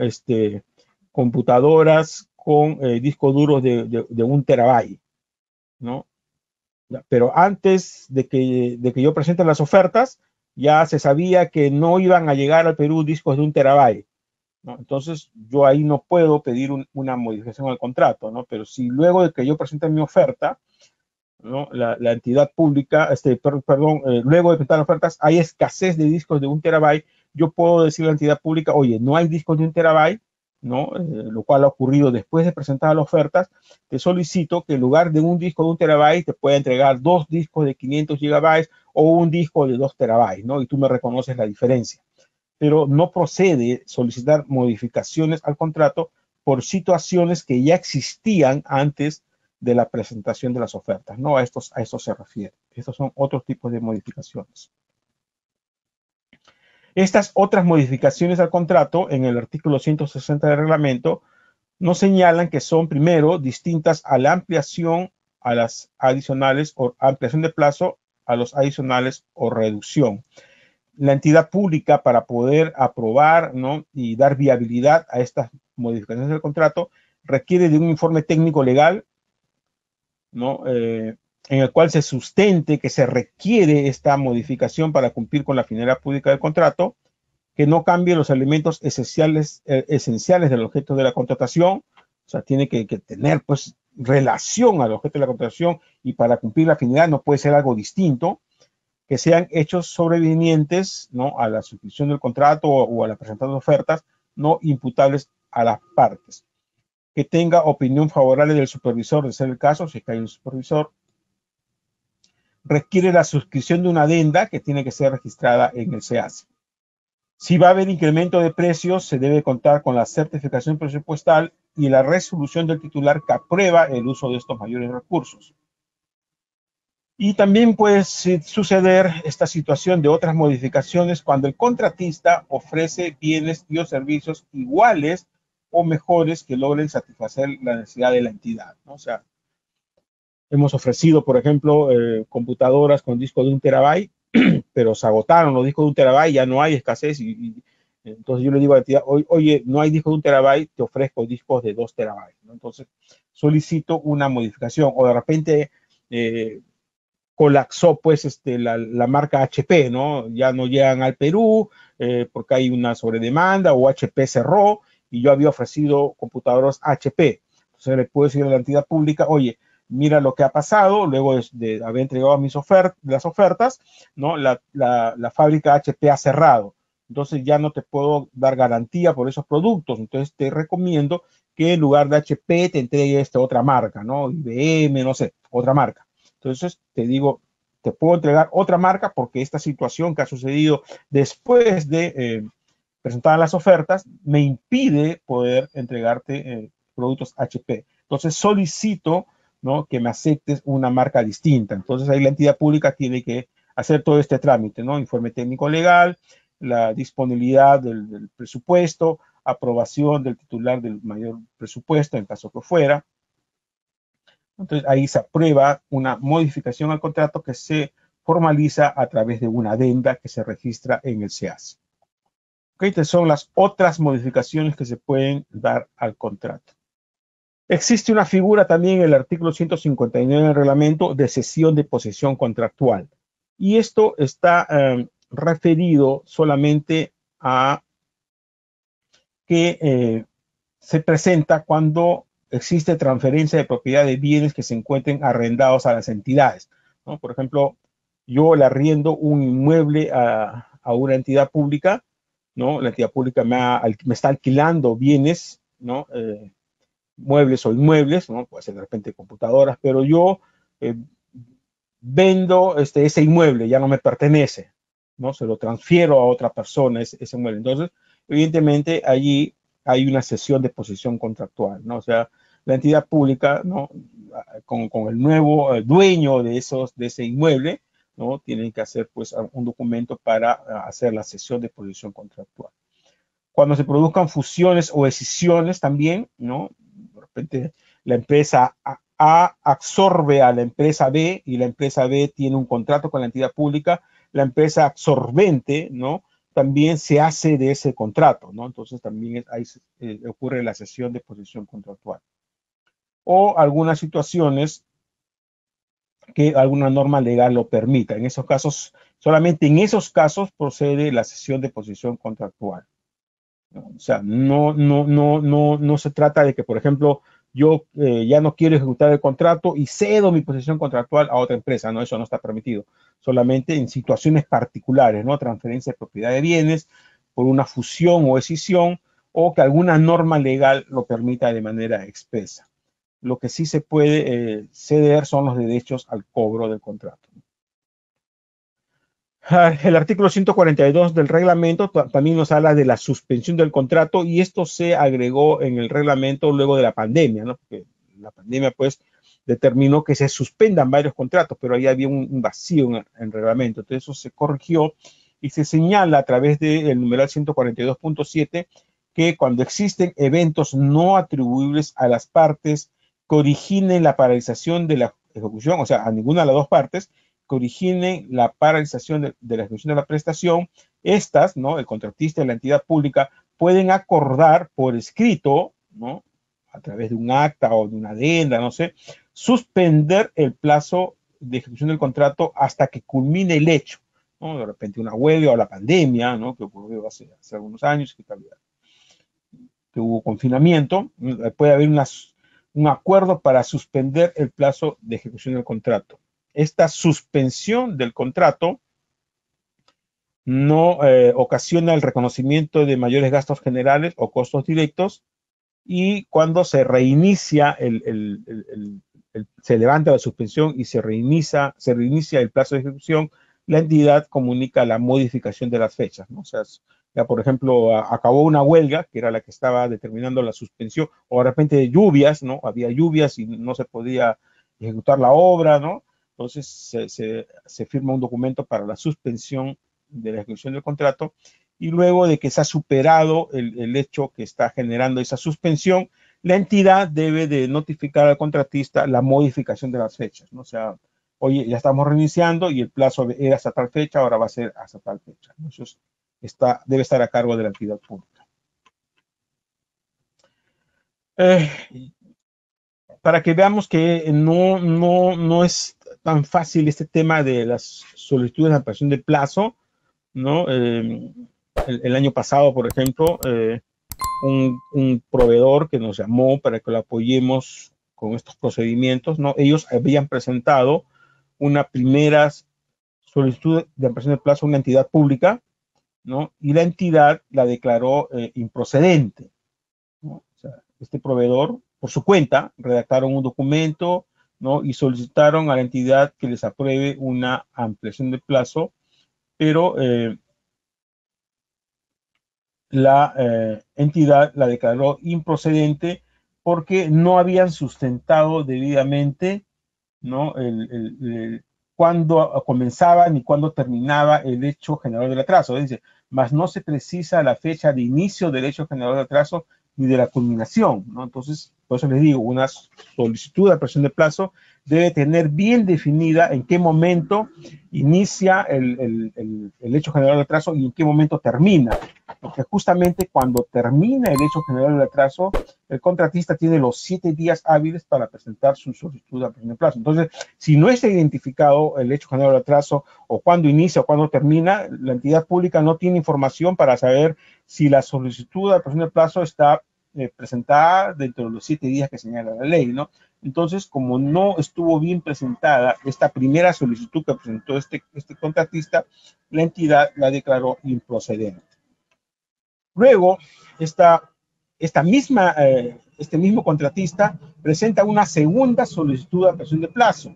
computadoras con discos duros de 1 terabyte, ¿no? Pero antes de que yo presente las ofertas, ya se sabía que no iban a llegar al Perú discos de 1 terabyte, ¿no? Entonces, yo ahí no puedo pedir una modificación al contrato, ¿no? Pero si luego de que yo presente mi oferta, ¿no?, la entidad pública, luego de presentar ofertas, hay escasez de discos de 1 terabyte, yo puedo decir a la entidad pública, oye, no hay discos de 1 terabyte, ¿no? Lo cual ha ocurrido después de presentar las ofertas. Te solicito que en lugar de un disco de 1 terabyte te pueda entregar 2 discos de 500 gigabytes o un disco de 2 terabytes, ¿no? Y tú me reconoces la diferencia. Pero no procede solicitar modificaciones al contrato por situaciones que ya existían antes de la presentación de las ofertas, ¿no? A esto se refiere. Estos son otros tipos de modificaciones. Estas otras modificaciones al contrato, en el artículo 160 del reglamento, nos señalan que son, primero, distintas a la ampliación, a las adicionales o ampliación de plazo, a los adicionales o reducción. La entidad pública, para poder aprobar, ¿no?, y dar viabilidad a estas modificaciones del contrato, requiere de un informe técnico legal, ¿no?, en el cual se sustente que se requiere esta modificación para cumplir con la finalidad pública del contrato, que no cambie los elementos esenciales del objeto de la contratación. O sea, tiene que tener, pues, relación al objeto de la contratación, y para cumplir la finalidad no puede ser algo distinto, que sean hechos sobrevinientes, ¿no?, a la suscripción del contrato o a la presentación de ofertas, no imputables a las partes. Que tenga opinión favorable del supervisor, de ser el caso, si es que hay un supervisor. Requiere la suscripción de una adenda que tiene que ser registrada en el SEACE. Si va a haber incremento de precios, se debe contar con la certificación presupuestal y la resolución del titular que aprueba el uso de estos mayores recursos. Y también puede suceder esta situación de otras modificaciones cuando el contratista ofrece bienes y o servicios iguales o mejores que logren satisfacer la necesidad de la entidad, ¿no? O sea, hemos ofrecido, por ejemplo, computadoras con disco de 1 terabyte, pero se agotaron los discos de 1 terabyte, ya no hay escasez. Entonces yo le digo a la entidad, oye, no hay disco de 1 terabyte, te ofrezco discos de 2 terabytes, ¿no? Entonces solicito una modificación, o de repente colapsó pues la marca HP, ¿no? Ya no llegan al Perú porque hay una sobredemanda, o HP cerró y yo había ofrecido computadoras HP. Entonces le puedo decir a la entidad pública, oye, mira lo que ha pasado luego de haber entregado las ofertas, ¿no? La fábrica HP ha cerrado. Entonces ya no te puedo dar garantía por esos productos. Entonces te recomiendo que en lugar de HP te entregue esta otra marca, ¿no? IBM, no sé, otra marca. Entonces te digo, te puedo entregar otra marca porque esta situación que ha sucedido después de presentar las ofertas me impide poder entregarte productos HP. Entonces solicito, ¿no?, que me aceptes una marca distinta. Entonces ahí la entidad pública tiene que hacer todo este trámite, ¿no? Informe técnico legal, la disponibilidad del presupuesto, aprobación del titular del mayor presupuesto, en caso que fuera. Entonces ahí se aprueba una modificación al contrato que se formaliza a través de una adenda que se registra en el SEACE. Okay, estas son las otras modificaciones que se pueden dar al contrato. Existe una figura también en el artículo 159 del reglamento de cesión de posesión contractual. Y esto está referido solamente a que se presenta cuando existe transferencia de propiedad de bienes que se encuentren arrendados a las entidades, ¿no? Por ejemplo, yo le arriendo un inmueble a una entidad pública, ¿no? La entidad pública me está alquilando bienes, ¿no? Muebles o inmuebles, ¿no? Puede ser de repente computadoras, pero yo vendo ese inmueble, ya no me pertenece, ¿no? Se lo transfiero a otra persona ese inmueble. Entonces, evidentemente, allí hay una cesión de posesión contractual, ¿no? O sea, la entidad pública, ¿no?, con el nuevo dueño de ese inmueble, ¿no?, tienen que hacer pues un documento para hacer la cesión de posesión contractual. Cuando se produzcan fusiones o escisiones también, ¿no?, de repente la empresa A absorbe a la empresa B y la empresa B tiene un contrato con la entidad pública, la empresa absorbente, ¿no?, también se hace de ese contrato, ¿no? Entonces también ahí ocurre la cesión de posesión contractual. O algunas situaciones que alguna norma legal lo permita. En esos casos, solamente en esos casos procede la cesión de posesión contractual. O sea, no se trata de que, por ejemplo, yo ya no quiero ejecutar el contrato y cedo mi posesión contractual a otra empresa. No, eso no está permitido. Solamente en situaciones particulares, ¿no? Transferencia de propiedad de bienes por una fusión o escisión, o que alguna norma legal lo permita de manera expresa. Lo que sí se puede ceder son los derechos al cobro del contrato. El artículo 142 del reglamento también nos habla de la suspensión del contrato, y esto se agregó en el reglamento luego de la pandemia, ¿no? Porque la pandemia pues determinó que se suspendan varios contratos, pero ahí había un vacío en el reglamento. Entonces eso se corrigió y se señala a través del numeral 142.7 que cuando existen eventos no atribuibles a las partes que originen la paralización de la ejecución, o sea, a ninguna de las dos partes, que originen la paralización de la ejecución de la prestación, estas, ¿no?, el contratista y la entidad pública pueden acordar por escrito, ¿no?, a través de un acta o de una adenda, no sé, suspender el plazo de ejecución del contrato hasta que culmine el hecho, ¿no? De repente una huelga o la pandemia, ¿no?, que ocurrió hace algunos años, que hubo confinamiento, puede haber un acuerdo para suspender el plazo de ejecución del contrato. Esta suspensión del contrato no ocasiona el reconocimiento de mayores gastos generales o costos directos, y cuando se reinicia se levanta la suspensión y se reinicia el plazo de ejecución, la entidad comunica la modificación de las fechas, ¿no? O sea, ya por ejemplo, acabó una huelga, que era la que estaba determinando la suspensión, o de repente lluvias, ¿no? Había lluvias y no se podía ejecutar la obra, ¿no? Entonces se firma un documento para la suspensión de la ejecución del contrato, y luego de que se ha superado el hecho que está generando esa suspensión, la entidad debe de notificar al contratista la modificación de las fechas, ¿no? O sea, oye, ya estamos reiniciando y el plazo era hasta tal fecha, ahora va a ser hasta tal fecha, ¿no? Eso debe estar a cargo de la entidad pública. Eh, para que veamos que no es tan fácil este tema de las solicitudes de ampliación de plazo, ¿no? El año pasado, por ejemplo, un proveedor que nos llamó para que lo apoyemos con estos procedimientos, ¿no? Ellos habían presentado una primera solicitud de ampliación de plazo a una entidad pública, ¿no? Y la entidad la declaró improcedente, ¿no? O sea, este proveedor, por su cuenta, redactaron un documento, ¿no? Y solicitaron a la entidad que les apruebe una ampliación de plazo, pero la entidad la declaró improcedente porque no habían sustentado debidamente, ¿no? Cuándo comenzaba ni cuándo terminaba el hecho generador del atraso. Dice, más no se precisa la fecha de inicio del hecho generador del atraso ni de la culminación, ¿no? Entonces, por eso les digo, una solicitud de ampliación de plazo debe tener bien definida en qué momento inicia el hecho generador del atraso y en qué momento termina. Porque justamente cuando termina el hecho generador del atraso, el contratista tiene los 7 días hábiles para presentar su solicitud de ampliación de plazo. Entonces, si no está identificado el hecho generador de atraso o cuándo inicia o cuándo termina, la entidad pública no tiene información para saber si la solicitud de ampliación de plazo está presentada dentro de los 7 días que señala la ley, ¿no? Entonces, como no estuvo bien presentada esta primera solicitud que presentó este contratista, la entidad la declaró improcedente. Luego, este mismo contratista presenta una segunda solicitud de ampliación de plazo.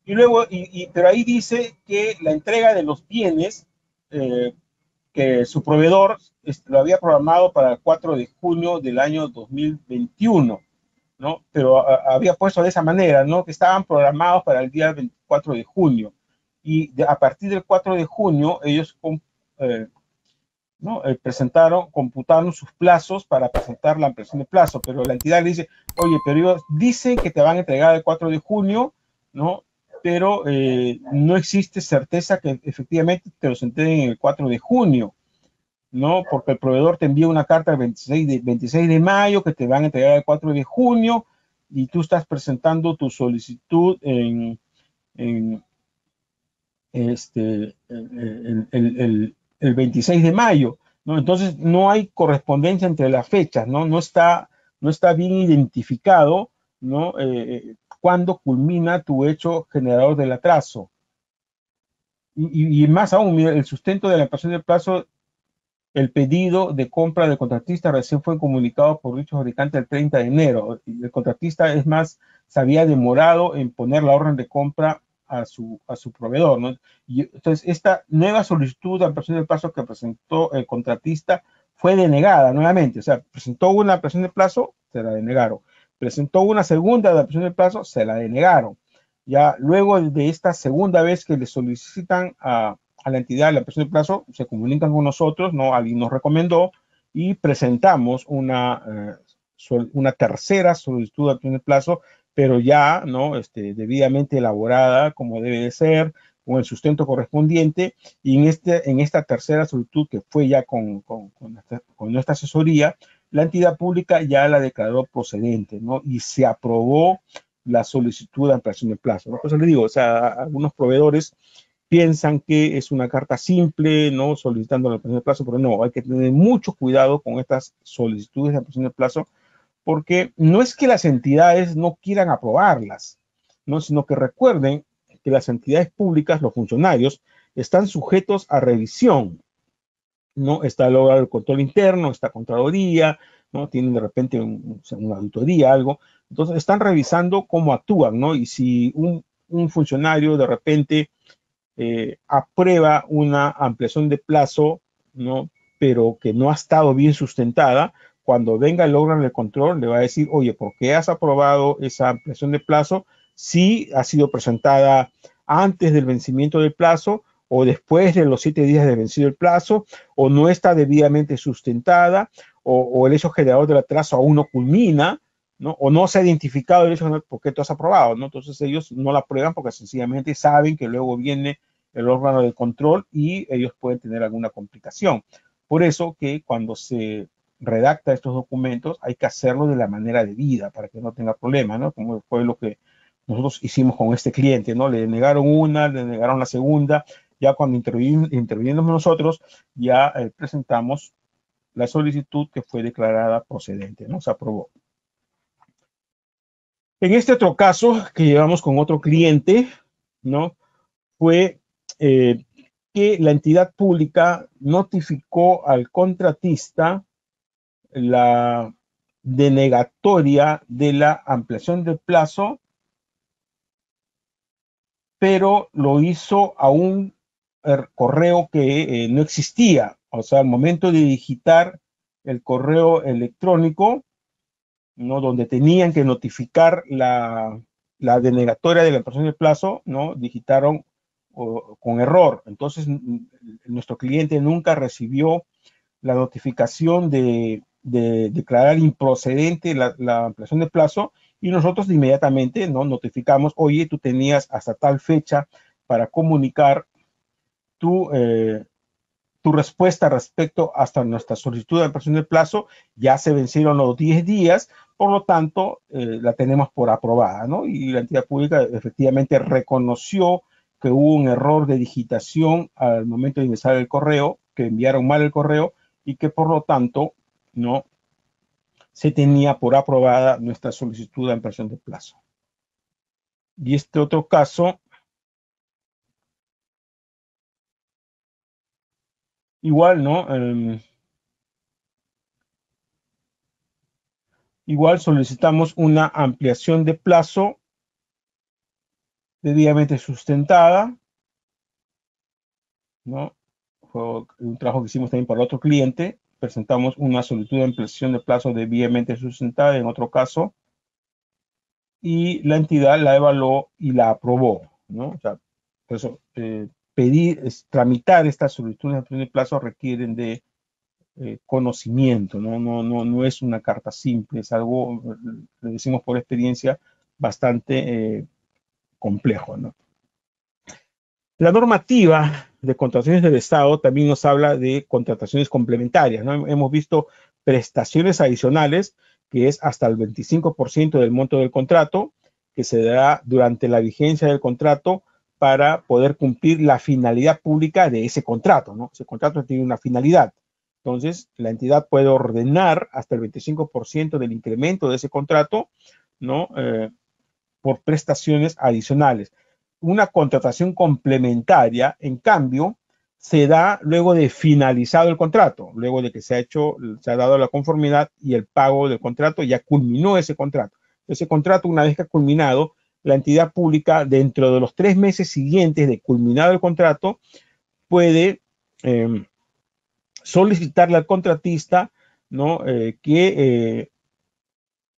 Y luego, pero ahí dice que la entrega de los bienes que su proveedor lo había programado para el 4 de junio del año 2021, ¿no? Pero había puesto de esa manera, ¿no? Que estaban programados para el día 24 de junio. Y a partir del 4 de junio, ellos ¿no? Computaron sus plazos para presentar la ampliación de plazo, pero la entidad le dice, oye, pero ellos dicen que te van a entregar el 4 de junio, ¿no? Pero no existe certeza que efectivamente te los entreguen el 4 de junio, ¿no? Porque el proveedor te envía una carta el 26 de mayo que te van a entregar el 4 de junio y tú estás presentando tu solicitud en el 26 de mayo, ¿no? Entonces no hay correspondencia entre las fechas, ¿no? No está bien identificado, ¿no? Cuándo culmina tu hecho generador del atraso. Y más aún, mira, el sustento de la ampliación del plazo, el pedido de compra del contratista recién fue comunicado por dicho fabricante el 30 de enero. El contratista, es más, se había demorado en poner la orden de compra a su proveedor, ¿no? Y entonces, esta nueva solicitud de ampliación de plazo que presentó el contratista fue denegada nuevamente. O sea, presentó una ampliación de plazo, se la denegaron. Presentó una segunda de ampliación de plazo, se la denegaron. Ya luego de esta segunda vez que le solicitan a la entidad la ampliación de plazo, se comunican con nosotros, ¿no? Alguien nos recomendó y presentamos una tercera solicitud de ampliación de plazo, pero ya, ¿no? Debidamente elaborada como debe de ser, con el sustento correspondiente, y en esta tercera solicitud, que fue ya con nuestra asesoría, la entidad pública ya la declaró procedente, ¿no? Y se aprobó la solicitud de ampliación de plazo, ¿no? Por eso le digo, o sea, algunos proveedores piensan que es una carta simple, ¿no? Solicitando la ampliación de plazo, pero no, hay que tener mucho cuidado con estas solicitudes de ampliación de plazo, porque no es que las entidades no quieran aprobarlas, ¿no? Sino que recuerden que las entidades públicas, los funcionarios, están sujetos a revisión, ¿no? Está el órgano de control interno, está Contraloría, ¿no? Tienen de repente una auditoría, algo. Entonces están revisando cómo actúan, ¿no? Y si un funcionario de repente aprueba una ampliación de plazo, ¿no? Pero que no ha estado bien sustentada, cuando venga el órgano de control le va a decir, oye, ¿por qué has aprobado esa ampliación de plazo si ha sido presentada antes del vencimiento del plazo o después de los 7 días de vencido el plazo, o no está debidamente sustentada, o el hecho generador del atraso aún no culmina, ¿no? O no se ha identificado el hecho generador porque tú has aprobado, ¿no? Entonces ellos no la aprueban porque sencillamente saben que luego viene el órgano de control y ellos pueden tener alguna complicación. Por eso que cuando se redacta estos documentos hay que hacerlo de la manera debida para que no tenga problema, ¿no? Como fue lo que nosotros hicimos con este cliente, ¿no? Le negaron una, le negaron la segunda, ya cuando intervinimos nosotros, ya presentamos la solicitud que fue declarada procedente, ¿no? Se aprobó. En este otro caso que llevamos con otro cliente, ¿no? Fue que la entidad pública notificó al contratista la denegatoria de la ampliación del plazo, pero lo hizo a un correo que no existía. O sea, al momento de digitar el correo electrónico, ¿no? Donde tenían que notificar la denegatoria de la ampliación del plazo, ¿no? Digitaron con error. Entonces, nuestro cliente nunca recibió la notificación de declarar improcedente la ampliación de plazo y nosotros inmediatamente, ¿no? Notificamos, oye, tú tenías hasta tal fecha para comunicar tu, tu respuesta respecto hasta nuestra solicitud de ampliación de plazo, ya se vencieron los 10 días, por lo tanto, la tenemos por aprobada, ¿no? Y la entidad pública efectivamente reconoció que hubo un error de digitación al momento de ingresar el correo, que enviaron mal el correo y que por lo tanto, ¿no? Se tenía por aprobada nuestra solicitud de ampliación de plazo. Y este otro caso, igual, ¿no? Igual solicitamos una ampliación de plazo debidamente sustentada, ¿no? Fue un trabajo que hicimos también para otro cliente. Presentamos una solicitud de ampliación de plazo debidamente sustentada en otro caso y la entidad la evaluó y la aprobó, ¿no? O sea, por eso tramitar esta solicitud de ampliación de plazo requieren de conocimiento, ¿no? No es una carta simple, es algo, le decimos por experiencia, bastante complejo, ¿no? La normativa de contrataciones del Estado también nos habla de contrataciones complementarias, ¿no? Hemos visto prestaciones adicionales, que es hasta el 25% del monto del contrato, que se dará durante la vigencia del contrato para poder cumplir la finalidad pública de ese contrato, ¿no? Ese contrato tiene una finalidad. Entonces, la entidad puede ordenar hasta el 25% del incremento de ese contrato, ¿no? Por prestaciones adicionales. Una contratación complementaria, en cambio, se da luego de finalizado el contrato, luego de que se ha dado la conformidad y el pago del contrato, ya culminó ese contrato. Ese contrato, una vez que ha culminado, la entidad pública, dentro de los 3 meses siguientes de culminado el contrato, puede solicitarle al contratista, ¿no? Que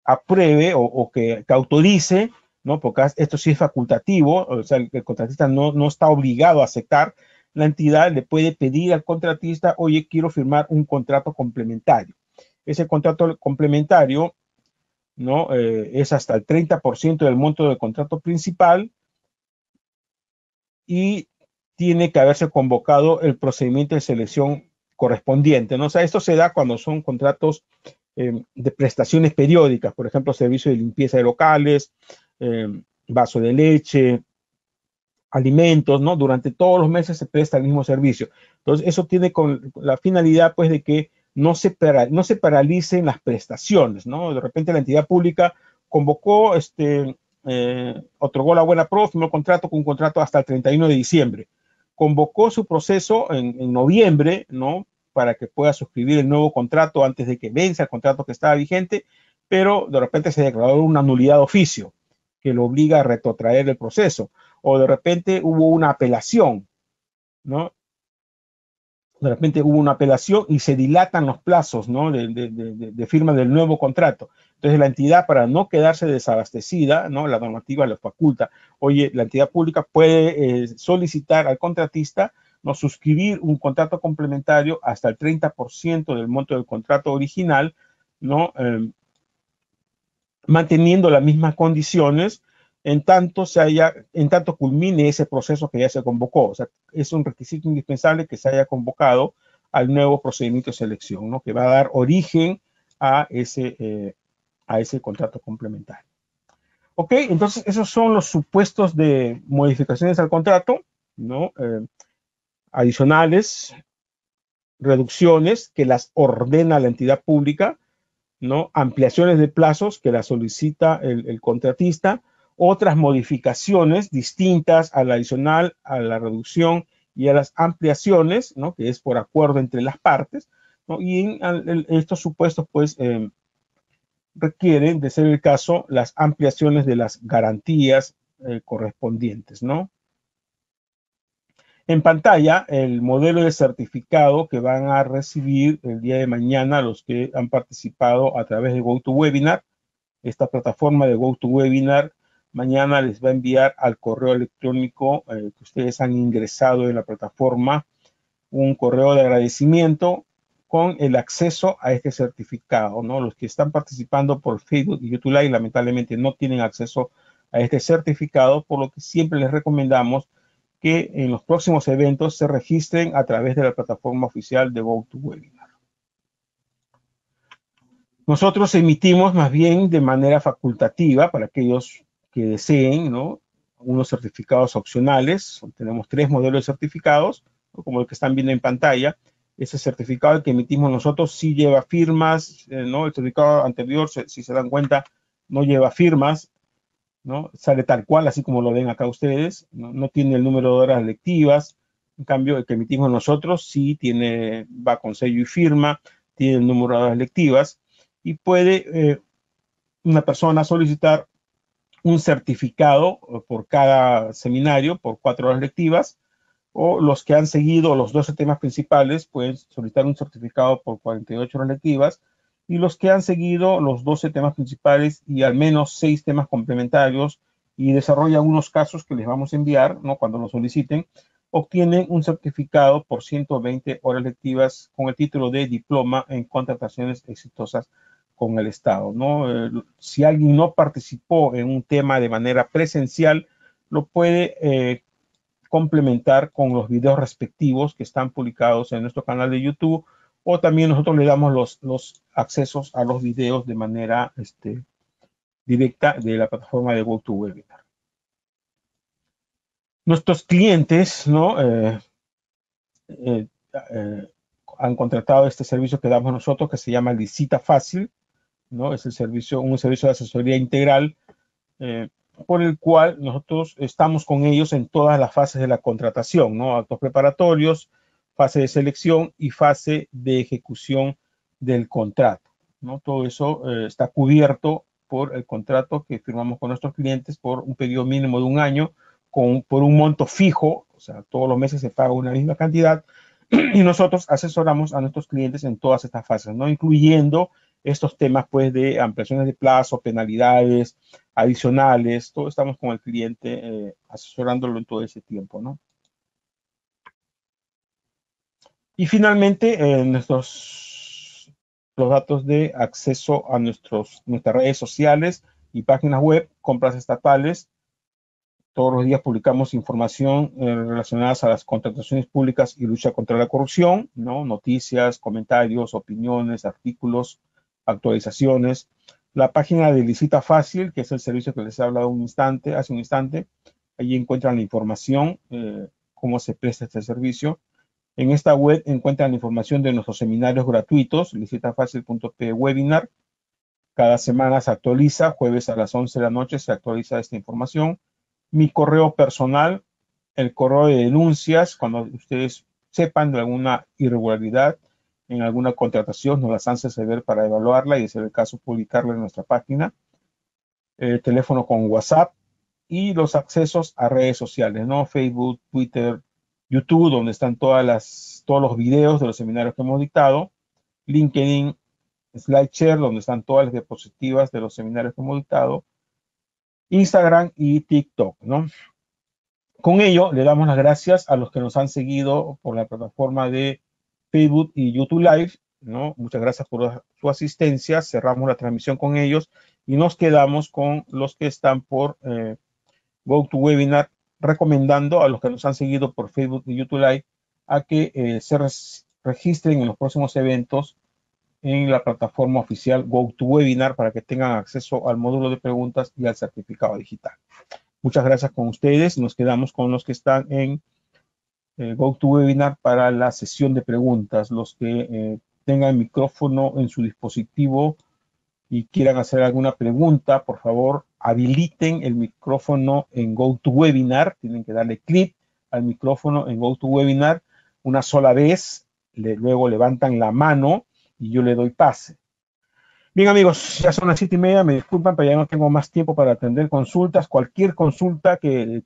apruebe o que autorice, ¿no? Porque esto sí es facultativo, o sea, el contratista no está obligado a aceptar. La entidad le puede pedir al contratista, oye, quiero firmar un contrato complementario. Ese contrato complementario, ¿no? Es hasta el 30% del monto del contrato principal y tiene que haberse convocado el procedimiento de selección correspondiente, ¿no? O sea, esto se da cuando son contratos de prestaciones periódicas, por ejemplo, servicio de limpieza de locales, vaso de leche, alimentos, ¿no? Durante todos los meses se presta el mismo servicio. Entonces, eso tiene con la finalidad, pues, de que no se paralicen las prestaciones, ¿no? De repente la entidad pública convocó, otorgó la buena pro, firmó el contrato con un contrato hasta el 31 de diciembre. convocó su proceso en noviembre, ¿no? Para que pueda suscribir el nuevo contrato antes de que venza el contrato que estaba vigente, pero de repente se declaró una nulidad de oficio que lo obliga a retrotraer el proceso, o de repente hubo una apelación, ¿no? De repente hubo una apelación y se dilatan los plazos, ¿no? de firma del nuevo contrato. Entonces la entidad, para no quedarse desabastecida, ¿no? La normativa lo faculta. Oye, la entidad pública puede solicitar al contratista, ¿no? Suscribir un contrato complementario hasta el 30% del monto del contrato original, ¿no? Manteniendo las mismas condiciones en tanto culmine ese proceso que ya se convocó. O sea, es un requisito indispensable que se haya convocado al nuevo procedimiento de selección, ¿no? Que va a dar origen a ese contrato complementario. Ok, entonces esos son los supuestos de modificaciones al contrato, ¿no? Adicionales, reducciones que las ordena la entidad pública, ¿no? Ampliaciones de plazos que la solicita el contratista, otras modificaciones distintas a la adicional, a la reducción y a las ampliaciones, ¿no? Que es por acuerdo entre las partes, ¿no? Y en estos supuestos, pues, requieren, de ser el caso, las ampliaciones de las garantías correspondientes, ¿no? En pantalla, el modelo de certificado que van a recibir el día de mañana los que han participado a través de GoToWebinar. Esta plataforma de GoToWebinar mañana les va a enviar al correo electrónico que ustedes han ingresado en la plataforma un correo de agradecimiento con el acceso a este certificado, ¿no? Los que están participando por Facebook y YouTube Live lamentablemente no tienen acceso a este certificado, por lo que siempre les recomendamos que en los próximos eventos se registren a través de la plataforma oficial de GoToWebinar. Nosotros emitimos más bien de manera facultativa para aquellos que deseen, ¿no? Unos certificados opcionales. Tenemos 3 modelos de certificados, ¿no? Como el que están viendo en pantalla. Ese certificado que emitimos nosotros sí lleva firmas, ¿no? El certificado anterior, si se dan cuenta, no lleva firmas, ¿no? Sale tal cual, así como lo ven acá ustedes, ¿no? No tiene el número de horas lectivas. En cambio, el que emitimos nosotros sí va con sello y firma, tiene el número de horas lectivas y puede una persona solicitar un certificado por cada seminario por 4 horas lectivas, o los que han seguido los 12 temas principales pueden solicitar un certificado por 48 horas lectivas, y los que han seguido los 12 temas principales y al menos 6 temas complementarios y desarrollan unos casos que les vamos a enviar, ¿no? Cuando lo soliciten, obtienen un certificado por 120 horas lectivas con el título de diploma en contrataciones exitosas con el Estado, ¿no? Si alguien no participó en un tema de manera presencial, lo puede complementar con los videos respectivos que están publicados en nuestro canal de YouTube, o también nosotros le damos los accesos a los videos de manera directa de la plataforma de GoToWebinar. Nuestros clientes, ¿no? Han contratado este servicio que damos nosotros, que se llama Licita Fácil, ¿no? Es un servicio de asesoría integral por el cual nosotros estamos con ellos en todas las fases de la contratación, ¿no? Actos preparatorios, fase de selección y fase de ejecución del contrato, ¿no? Todo eso está cubierto por el contrato que firmamos con nuestros clientes por un periodo mínimo de un año, por un monto fijo, o sea, todos los meses se paga una misma cantidad, y nosotros asesoramos a nuestros clientes en todas estas fases, ¿no? Incluyendo estos temas, pues, de ampliaciones de plazo, penalidades adicionales, todo estamos con el cliente asesorándolo en todo ese tiempo, ¿no? Y finalmente, los datos de acceso a nuestras redes sociales y páginas web, compras estatales. Todos los días publicamos información relacionada a las contrataciones públicas y lucha contra la corrupción, ¿no? Noticias, comentarios, opiniones, artículos, actualizaciones. La página de Licita Fácil, que es el servicio que les he hablado hace un instante, allí encuentran la información, cómo se presta este servicio. En esta web encuentran la información de nuestros seminarios gratuitos, licitafacil.p webinar. Cada semana se actualiza, jueves a las 11 de la noche se actualiza esta información. Mi correo personal, el correo de denuncias cuando ustedes sepan de alguna irregularidad en alguna contratación, nos las hacen saber para evaluarla y, de ser el caso, publicarla en nuestra página. El teléfono con WhatsApp y los accesos a redes sociales, ¿no? Facebook, Twitter, YouTube, donde están todos los videos de los seminarios que hemos dictado. LinkedIn, SlideShare, donde están todas las diapositivas de los seminarios que hemos dictado. Instagram y TikTok, ¿no? Con ello, le damos las gracias a los que nos han seguido por la plataforma de Facebook y YouTube Live, ¿no? Muchas gracias por su asistencia. Cerramos la transmisión con ellos y nos quedamos con los que están por GoToWebinar, recomendando a los que nos han seguido por Facebook y YouTube Live a que se registren en los próximos eventos en la plataforma oficial GoToWebinar para que tengan acceso al módulo de preguntas y al certificado digital. Muchas gracias con ustedes. Nos quedamos con los que están en GoToWebinar para la sesión de preguntas. Los que tengan micrófono en su dispositivo y quieran hacer alguna pregunta, por favor, habiliten el micrófono en GoToWebinar. Tienen que darle clic al micrófono en GoToWebinar una sola vez. Luego levantan la mano y yo le doy pase. Bien, amigos, ya son las 7:30. Me disculpan, pero ya no tengo más tiempo para atender consultas. Cualquier consulta que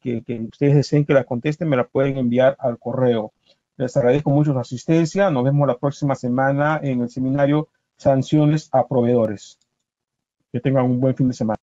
ustedes deseen que la contesten, me la pueden enviar al correo. Les agradezco mucho su asistencia. Nos vemos la próxima semana en el seminario Sanciones a Proveedores. Que tengan un buen fin de semana.